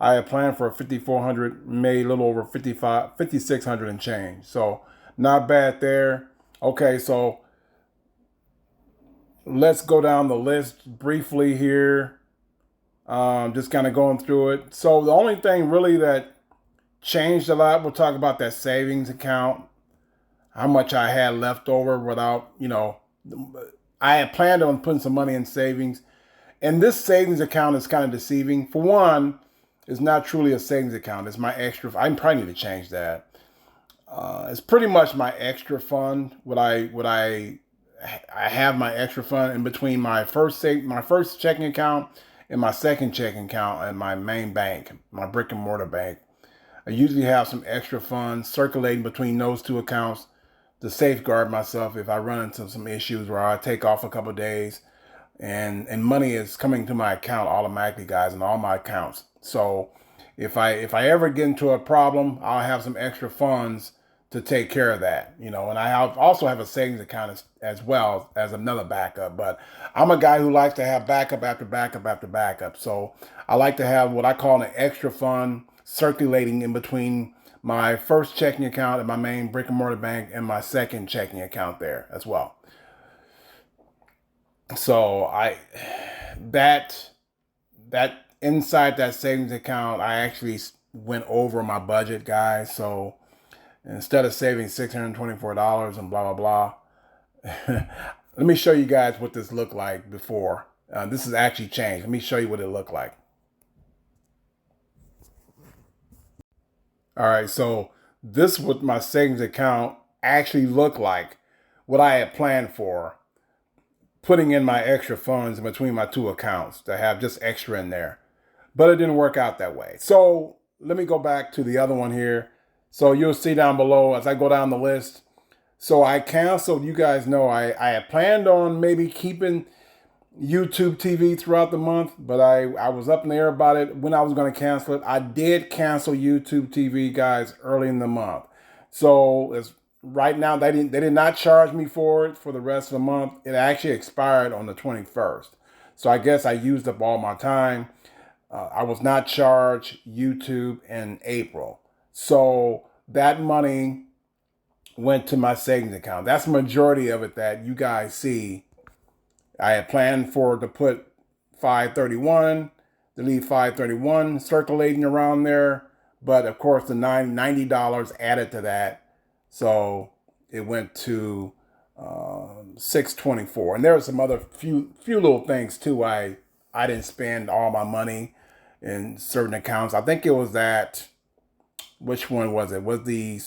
I had planned for $5,400, made a little over $5,600 and change. So not bad there. Okay, so let's go down the list briefly here. Just kind of going through it. So the only thing really that changed a lot, we'll talk about that savings account, how much I had left over without, I had planned on putting some money in savings. And this savings account is kind of deceiving. For one, it's not truly a savings account. It's my extra. I probably need to change that. It's pretty much my extra fund. I have my extra fund in between my first checking account and my second checking account and my main bank, my brick and mortar bank. I usually have some extra funds circulating between those two accounts to safeguard myself if I run into some issues where I take off a couple of days and money is coming to my account automatically, guys, in all my accounts. So if I ever get into a problem, I'll have some extra funds to take care of that, you know. And also have a savings account as well as another backup. But I'm a guy who likes to have backup after backup after backup. So I like to have what I call an extra fund circulating in between my first checking account at my main brick and mortar bank and my second checking account there as well. So that that inside that savings account, I actually went over my budget, guys. So instead of saving $624 and blah, blah, blah, let me show you guys what this looked like before. This has actually changed. Let me show you what it looked like. All right, so this is what my savings account actually looked like, what I had planned for, putting in my extra funds in between my two accounts to have just extra in there. But it didn't work out that way. So let me go back to the other one here. So you'll see down below as I go down the list. So I canceled, you guys know, I had planned on maybe keeping YouTube TV throughout the month, but I was up in the air about it when I was going to cancel it. I did cancel YouTube TV, guys, early in the month. So it's right now they did not charge me for it for the rest of the month. It actually expired on the 21st. So I guess I used up all my time. I was not charged YouTube in April. So that money went to my savings account. That's the majority of it that you guys see. I had planned to put 531, to leave 531 circulating around there. But of course, the $90 added to that. So it went to 624. And there were some other few little things too. I didn't spend all my money in certain accounts. I think it was that, which one was it? Was the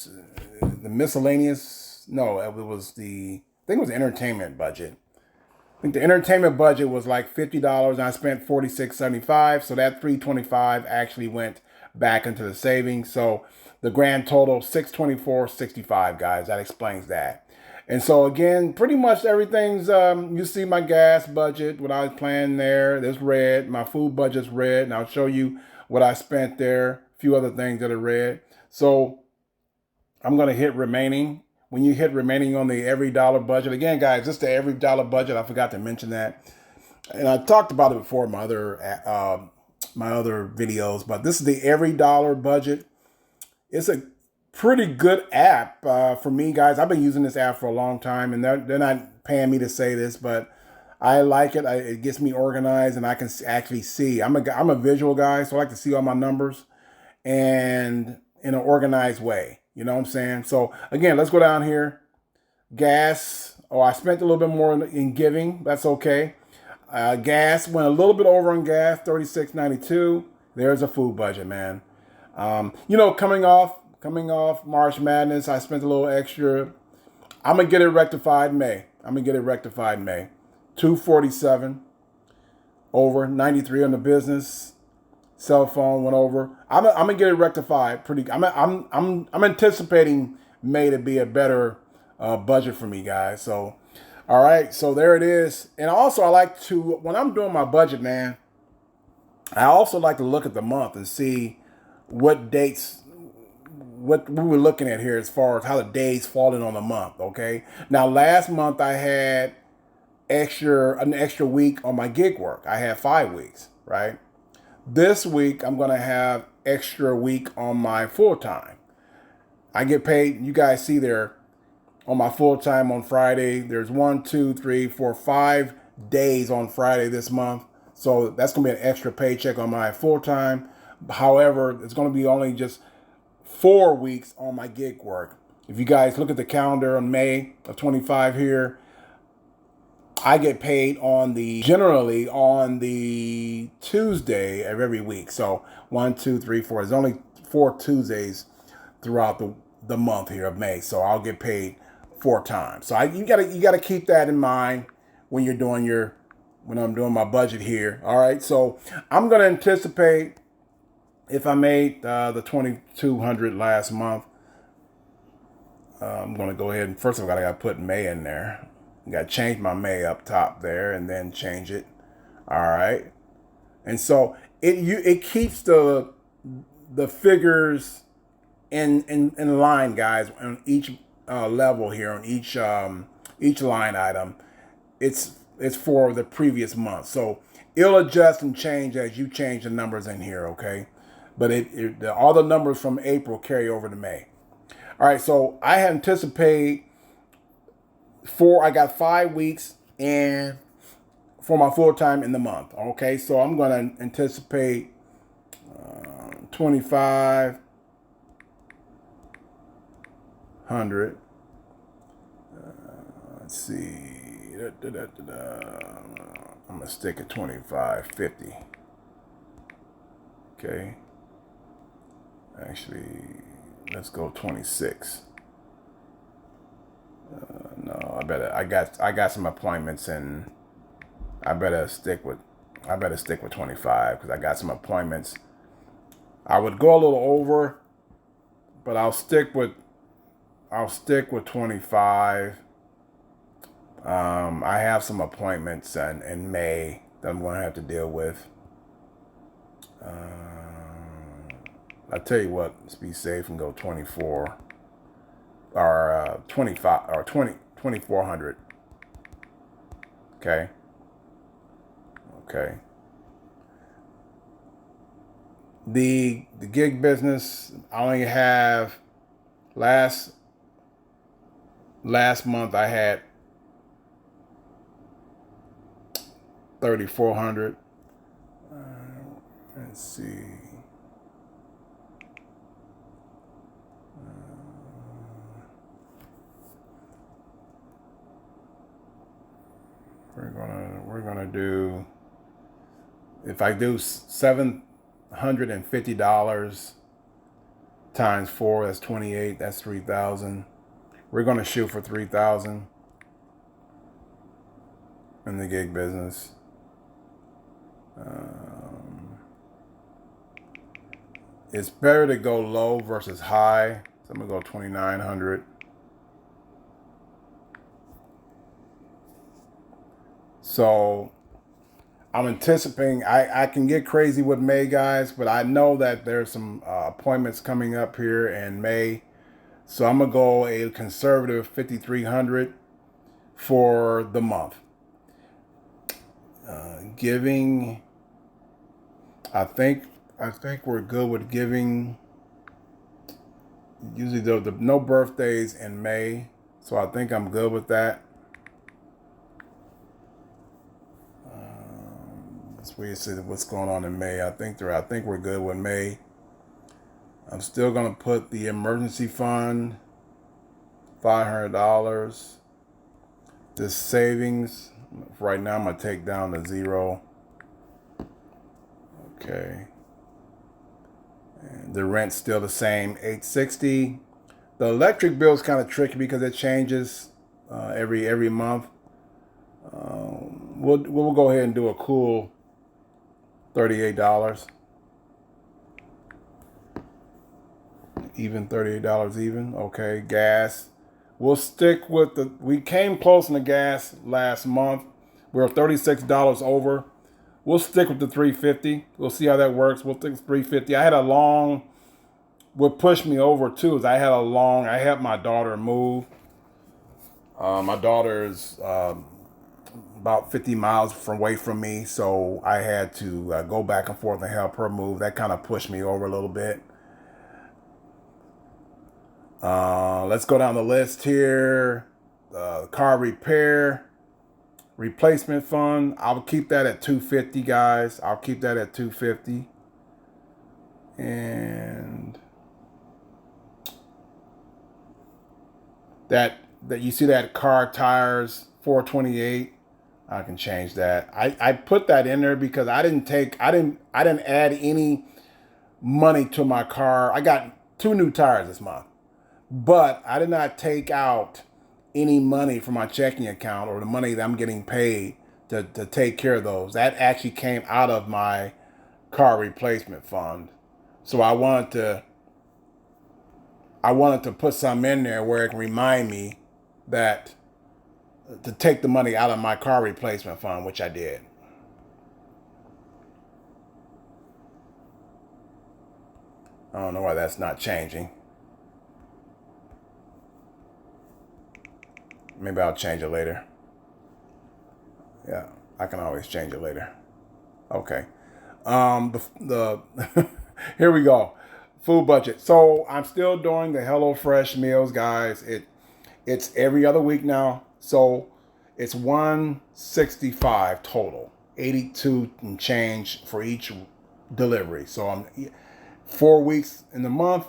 miscellaneous? No, it was I think it was the entertainment budget. I think the entertainment budget was like $50 and I spent $46.75. So that $325 actually went back into the savings. So the grand total $624.65, guys. That explains that. And so again, pretty much everything's you see my gas budget, what I was planning there, it's red. My food budget's red, and I'll show you what I spent there. A few other things that are red. So I'm gonna hit remaining. When you hit remaining on the every dollar budget, again, guys, this is the every dollar budget. I forgot to mention that, and I talked about it before in my other videos. But this is the every dollar budget. It's a pretty good app for me, guys. I've been using this app for a long time, and they're not paying me to say this, but I like it. It gets me organized, and I can actually see. I'm a visual guy, so I like to see all my numbers and in an organized way. You know what I'm saying? So again, let's go down here. Gas. Oh, I spent a little bit more in giving. That's okay. Gas went a little bit over on gas, $36.92. There's a food budget, man. You know, coming off March Madness, I spent a little extra. I'm gonna get it rectified in May. 247 over 93 on the business. Cell phone went over. I'm gonna get it rectified pretty. I'm anticipating May to be a better budget for me, guys. So, all right. So there it is. And also, I like to, when I'm doing my budget, man, I also like to look at the month and see what dates, what we were looking at here as far as how the days falling on the month. Okay. Now, last month I had an extra week on my gig work. I had 5 weeks, right? This week, I'm going to have extra week on my full-time. I get paid, you guys see there, on my full-time on Friday. There's 1, 2, 3, 4, 5 days on Friday this month. So that's going to be an extra paycheck on my full-time. However, it's going to be only just 4 weeks on my gig work. If you guys look at the calendar on May of 25 here, I get paid generally on the Tuesday of every week. So 1, 2, 3, 4. There's only 4 Tuesdays throughout the month here of May. So I'll get paid 4 times. So you gotta keep that in mind when you're doing when I'm doing my budget here. All right. So I'm gonna anticipate if I made the 2,200 last month. I'm gonna go ahead and first of all I gotta put May in there. Got to change my May up top there and then change it. All right. And so it keeps the figures in line, guys, on each level here, on each line item. It's for the previous month, so it'll adjust and change as you change the numbers in here, okay? But all the numbers from April carry over to May. All right, so I anticipate I got 5 weeks and for my full time in the month. Okay, so I'm gonna anticipate 2,500. Let's see. I'm gonna stick at 2,550. Okay. Actually, let's go 26. No, I got some appointments, and I better stick with 25 because I got some appointments. I would go a little over, but I'll stick with 25. I have some appointments in May that I'm going to have to deal with. I'll tell you what, let's be safe and go 24 or 25 or 2,400. Okay. Okay. The gig business, I only have last month I had 3,400. Let's see. We're gonna do, if I do $750 times 4, that's 28. That's 3,000. We're gonna shoot for 3,000 in the gig business. It's better to go low versus high. So I'm gonna go 2,900. So I'm anticipating, I can get crazy with May, guys, but I know that there's some appointments coming up here in May. So I'm gonna go a conservative 5,300 for the month. Giving, I think we're good with giving. Usually the no birthdays in May, so I think I'm good with that. Let's wait and see what's going on in May. I think we're good with May. I'm still gonna put the emergency fund, $500. This savings, right now I'm gonna take down to 0. Okay. And the rent's still the same, $860. The electric bill is kind of tricky because it changes every month. We'll go ahead and do a cool $38. Even $38 even. Okay, gas. We'll stick with we came close in the gas last month. We're $36 over. We'll stick with the 350. We'll see how that works. We'll think 350. What pushed me over too is I helped my daughter move. My daughter is about 50 miles away from me, so I had to go back and forth and help her move. That kind of pushed me over a little bit. Let's go down the list here. Car repair, replacement fund. I'll keep that at 250, guys. I'll keep that at 250. And that you see that car tires 428. I can change that. I put that in there because I didn't add any money to my car. I got 2 new tires this month, but I did not take out any money from my checking account or the money that I'm getting paid to take care of those. That actually came out of my car replacement fund. So I wanted to put some in there where it can remind me that to take the money out of my car replacement fund, which I did. I don't know why that's not changing. Maybe I'll change it later. Yeah, I can always change it later. Okay. The here we go. Food budget. So I'm still doing the HelloFresh meals, guys. It's every other week now. So it's 165 total. 82 and change for each delivery. So I'm 4 weeks in the month.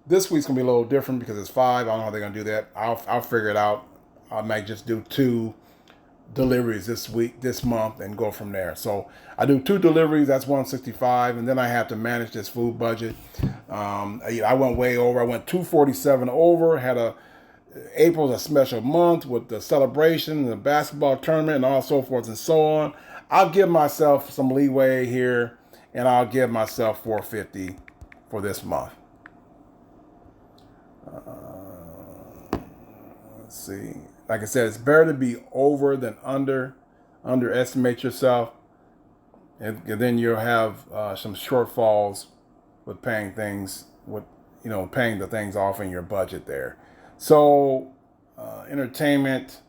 This week's gonna be a little different because it's 5. I don't know how they're gonna do that. I'll figure it out. I might just do 2 deliveries this month, and go from there. So I do 2 deliveries, that's 165, and then I have to manage this food budget. I went way over. I went 247 over. April's a special month with the celebration, the basketball tournament, and all so forth and so on. I'll give myself some leeway here, and I'll give myself 450 for this month. Let's see. Like I said, it's better to be over than under. Underestimate yourself, and then you'll have some shortfalls with paying the things off in your budget there. So entertainment,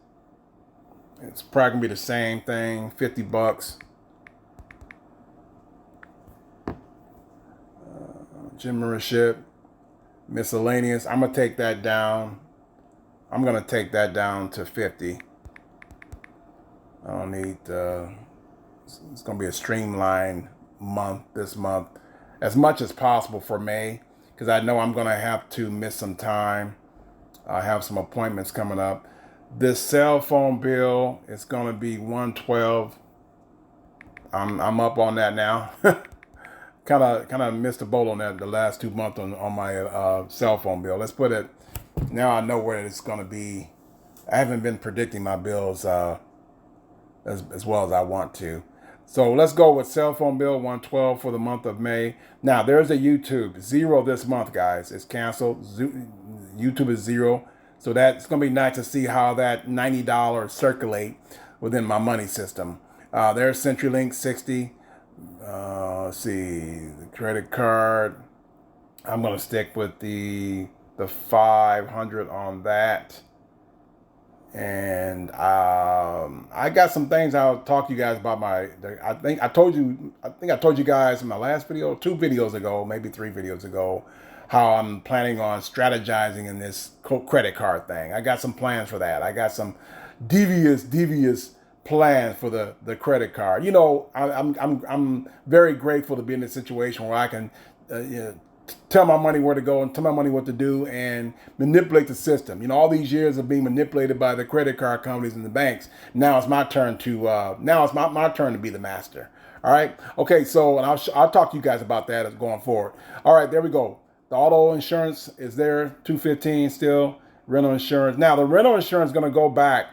it's probably gonna be the same thing, $50. Gym membership, miscellaneous. I'm gonna take that down. I'm gonna take that down to 50. I don't need. It's gonna be a streamlined month this month, as much as possible for May, because I know I'm gonna have to miss some time. I have some appointments coming up. This cell phone bill is gonna be 112. I'm up on that now. kind of missed the boat on that the last 2 months on my cell phone bill. Let's put it. Now I know where it's going to be. I haven't been predicting my bills as well as I want to. So let's go with cell phone bill 112 for the month of May. Now there's a YouTube 0 this month, guys. It's canceled. YouTube is 0. So that's going to be nice to see how that $90 circulate within my money system. There's CenturyLink 60. Let's see, the credit card. I'm going to stick with the 500 on that. And I got some things I'll talk to you guys about. I think I told you guys in my last video, 2 videos ago, maybe 3 videos ago, how I'm planning on strategizing in this credit card thing. I got some plans for that. I got some devious plans for the credit card. I'm very grateful to be in a situation where I can tell my money where to go and tell my money what to do and manipulate the system. All these years of being manipulated by the credit card companies and the banks. Now it's my turn to my turn to be the master. All right. Okay. So, and I'll talk to you guys about that as going forward. All right. There we go. The auto insurance is there, $215 still. Rental insurance. Now the rental insurance is going to go back.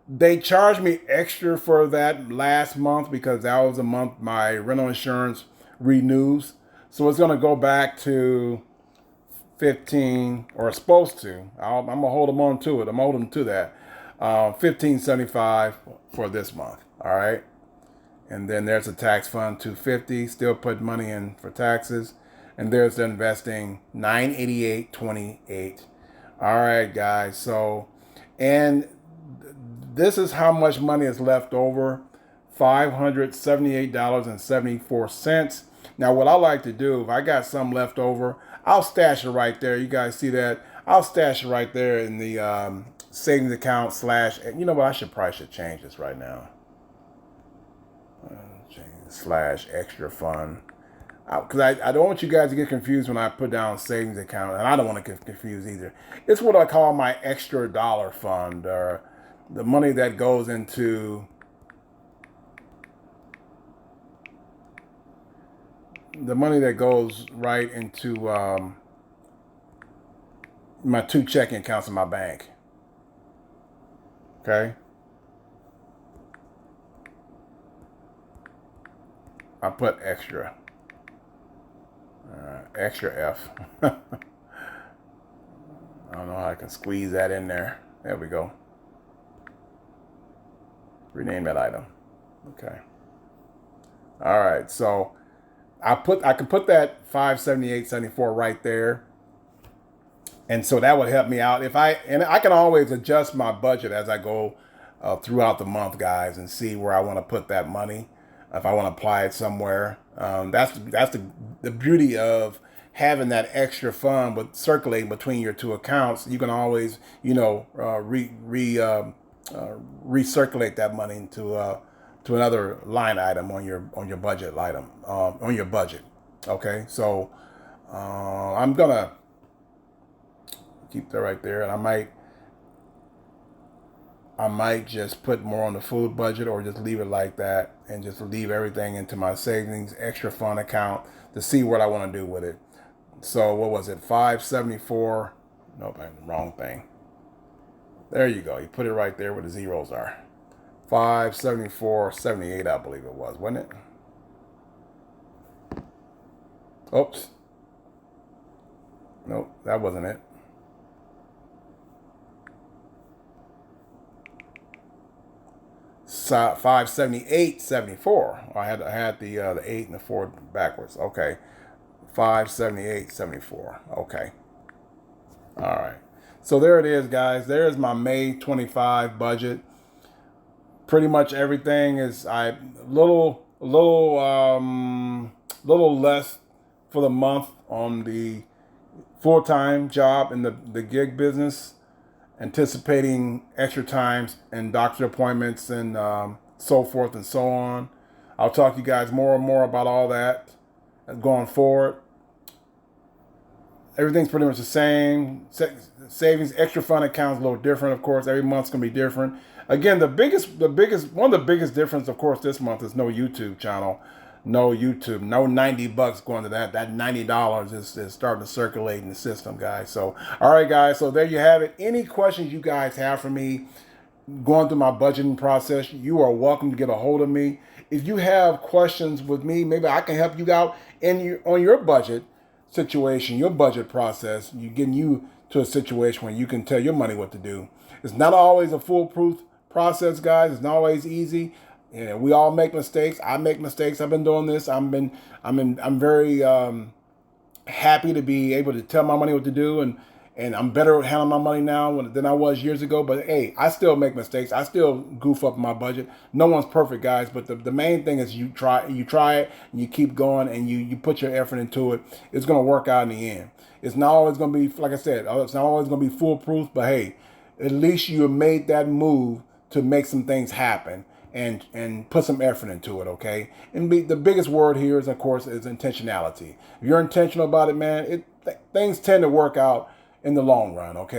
They charged me extra for that last month because that was a month my rental insurance renews. So it's going to go back to 15, or it's supposed to. I'm going to hold them on to it. I'm holding to that. $15.75 for this month. All right. And then there's a tax fund, $250. Still put money in for taxes. And there's the investing, $988.28. All right, guys. So, and this is how much money is left over, $578.74. Now, what I like to do, if I got some left over, I'll stash it right there. You guys see that? I'll stash it right there in the savings account / you know what? I probably should change this right now. / extra fund. Because I don't want you guys to get confused when I put down savings account, and I don't want to get confused either. It's what I call my extra dollar fund, or the money that goes into right into my 2 checking accounts in my bank. Okay. I put extra. Extra F. I don't know how I can squeeze that in there. There we go. Rename that item. Okay. All right. So I can put that $578.74 right there. And so that would help me out. And I can always adjust my budget as I go throughout the month, guys, and see where I want to put that money. If I want to apply it somewhere, that's the beauty of having that extra fund with circulating between your two accounts. You can always, recirculate that money to another line item on your budget item on your budget. Okay, so I'm gonna keep that right there, and I might just put more on the food budget, or just leave it like that and just leave everything into my savings extra fund account to see what I want to do with it. So what was it? 574. Nope, wrong thing. There you go. You put it right there where the zeros are. 574.78, I believe it was, wasn't it? Oops. Nope, that wasn't it. So 578.74. I had the 8 and the 4 backwards. Okay. 578.74. Okay. All right. So there it is, guys. There's my May 25 budget. Pretty much everything is little less for the month on the full-time job in the gig business, anticipating extra times and doctor appointments and so forth and so on. I'll talk to you guys more and more about all that going forward. Everything's pretty much the same. Savings, extra fund accounts a little different, of course. Every month's gonna be different. Again, one of the biggest difference, of course, this month is no YouTube channel, no YouTube, no $90 going to that. That $90 is starting to circulate in the system, guys. So, all right, guys. So there you have it. Any questions you guys have for me going through my budgeting process, you are welcome to get a hold of me. If you have questions with me, maybe I can help you out on your budget situation, your budget process. Getting you to a situation where you can tell your money what to do. It's not always a foolproof process, guys. It's not always easy. We all make mistakes. I make mistakes. I've been doing this. I'm very happy to be able to tell my money what to do, and I'm better at handling my money now than I was years ago. But hey, I still make mistakes. I still goof up my budget. No one's perfect, guys. But the main thing is you try it, and you keep going, and you put your effort into it. It's gonna work out in the end. It's not always gonna be, like I said, it's not always gonna be foolproof. But hey, at least you made that move to make some things happen and put some effort into it, okay? And the biggest word here is, of course, is intentionality. If you're intentional about it, man, things tend to work out in the long run, okay?